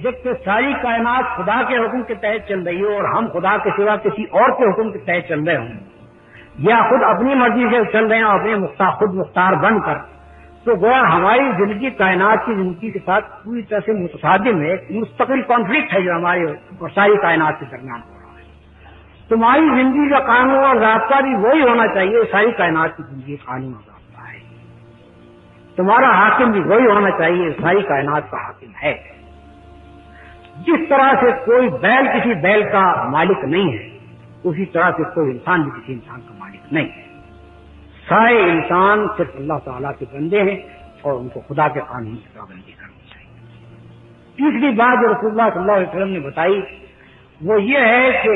جبکہ ساری کائنات خدا کے حکم کے تحت چل رہی ہو اور ہم خدا کے سوا کسی اور کے حکم کے تحت چل رہے ہوں یا خود اپنی مرضی سے چل رہے ہیں اور اپنے خود مختار بن کر، تو گویا ہماری زندگی کائنات کی زندگی کے ساتھ پوری طرح سے متصادم ہے، ایک مستقل کانفلکٹ ہے جو ہماری اور ساری کائنات کے درمیان ہو رہا ہے۔ تمہاری زندگی کا قانون اور ضابطہ بھی وہی ہونا چاہیے، ساری کائنات کی زندگی کا قانون اور ضابطہ ہے۔ تمہارا حاکم بھی وہی ہونا چاہیے، ساری کائنات کا حاکم ہے۔ جس طرح سے کوئی بیل کسی بیل کا مالک نہیں ہے، اسی طرح سے کوئی انسان بھی کسی انسان کا مالک نہیں ہے۔ سارے انسان صرف اللہ تعالیٰ کے بندے ہیں اور ان کو خدا کے قانون کی پابندی کرنی چاہیے۔ تیسری بات جو رسول اللہ صلی اللہ علیہ وسلم نے بتائی وہ یہ ہے کہ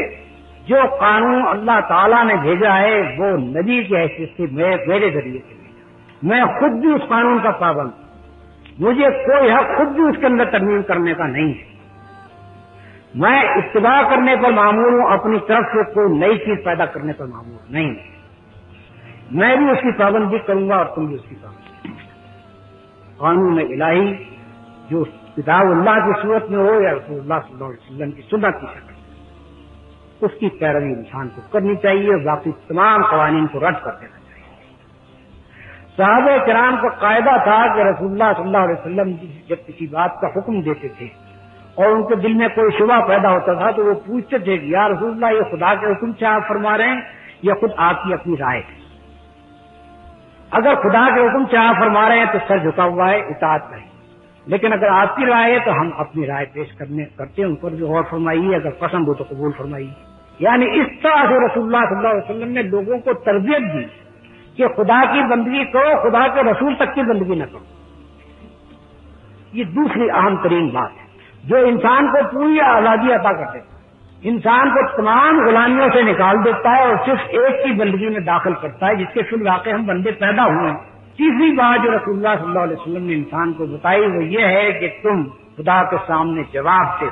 جو قانون اللہ تعالیٰ نے بھیجا ہے وہ نبی کی حیثیت سے میرے ذریعے سے بھیجا، میں خود بھی اس قانون کا پابند ہوں، مجھے کوئی حق خود بھی اس کے اندر ترمیم کرنے کا نہیں ہے۔ میں اتباع کرنے پر مامور ہوں، اپنی طرف سے کوئی نئی چیز پیدا کرنے پر مامور نہیں ہے۔ میں بھی اس کی پابندی کروں گا اور تم بھی اس کی پابندی کرو گے۔ قانون الہی جو کتاب اللہ کی صورت میں ہو یا رسول اللہ صلی اللہ علیہ وسلم کی سنت کی شکل میں، اس کی پیروی انسان کو کرنی چاہیے، باقی تمام قوانین کو رد کر دینا چاہیے۔ صحابہ کرام کا قاعدہ تھا کہ رسول اللہ صلی اللہ علیہ وسلم جب کسی بات کا حکم دیتے تھے اور ان کے دل میں کوئی شبہ پیدا ہوتا تھا تو وہ پوچھتے تھے کہ یا رسول اللہ یہ خدا کے حکم سے آپ فرما رہے ہیں یا خود آپ کی اپنی رائے ہے؟ اگر خدا کے حکم سے آپ فرما رہے ہیں تو سر جھکا ہوا ہے، اطاعت کریں، لیکن اگر آپ کی رائے ہے تو ہم اپنی رائے پیش کرتے ہیں، ان پر بھی غور فرمائیے، اگر پسند ہو تو قبول فرمائیے۔ یعنی اس طرح سے رسول اللہ صلی اللہ علیہ وسلم نے لوگوں کو تربیت دی کہ خدا کی بندگی کرو، خدا کے رسول تک کی بندگی نہ کرو۔ یہ دوسری اہم ترین بات ہے جو انسان کو پوری آزادی عطا کر دیتا ہے، انسان کو تمام غلامیوں سے نکال دیتا ہے اور صرف ایک کی بندگی میں داخل کرتا ہے جس کے فی الواقع ہم بندے پیدا ہوئے ہیں۔ تیسری بات جو رسول اللہ صلی اللہ علیہ وسلم نے انسان کو بتائی وہ یہ ہے کہ تم خدا کے سامنے جواب دو،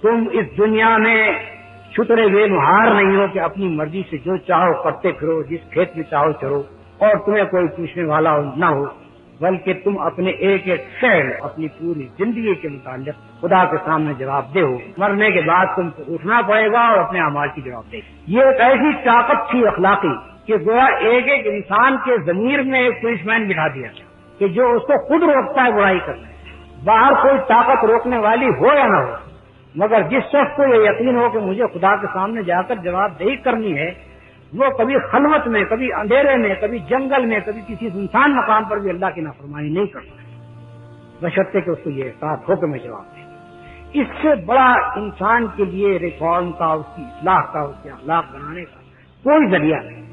تم اس دنیا میں چھترے بے مہار نہیں ہو کہ اپنی مرضی سے جو چاہو کرتے پھرو، جس کھیت میں چاہو چرو اور تمہیں کوئی پوچھنے والا نہ ہو، بلکہ تم اپنے ایک ایک فعل، اپنی پوری زندگی کے متعلق خدا کے سامنے جواب دے ہو۔ مرنے کے بعد تم کو اٹھنا پڑے گا اور اپنے اعمال کی جواب دے۔ یہ ایک ایسی طاقت تھی اخلاقی کہ گویا ایک ایک انسان کے ضمیر میں ایک پولیس مین بٹھا دیا گیا کہ جو اس کو خود روکتا ہے برائی کرنے، باہر کوئی طاقت روکنے والی ہو یا نہ ہو، مگر جس شخص کو یہ یقین ہو کہ مجھے خدا کے سامنے جا کر جواب دہی کرنی ہے، وہ کبھی خلوت میں، کبھی اندھیرے میں، کبھی جنگل میں، کبھی کسی انسان مقام پر بھی اللہ کی نافرمانی نہیں کر سکتا، بشرطے کہ اس کو یہ احساس ہو کہ میں جواب دیں۔ اس سے بڑا انسان کے لیے ریفارم کا، اس کی اصلاح کا، اس کے اخلاق بنانے کا کوئی ذریعہ نہیں۔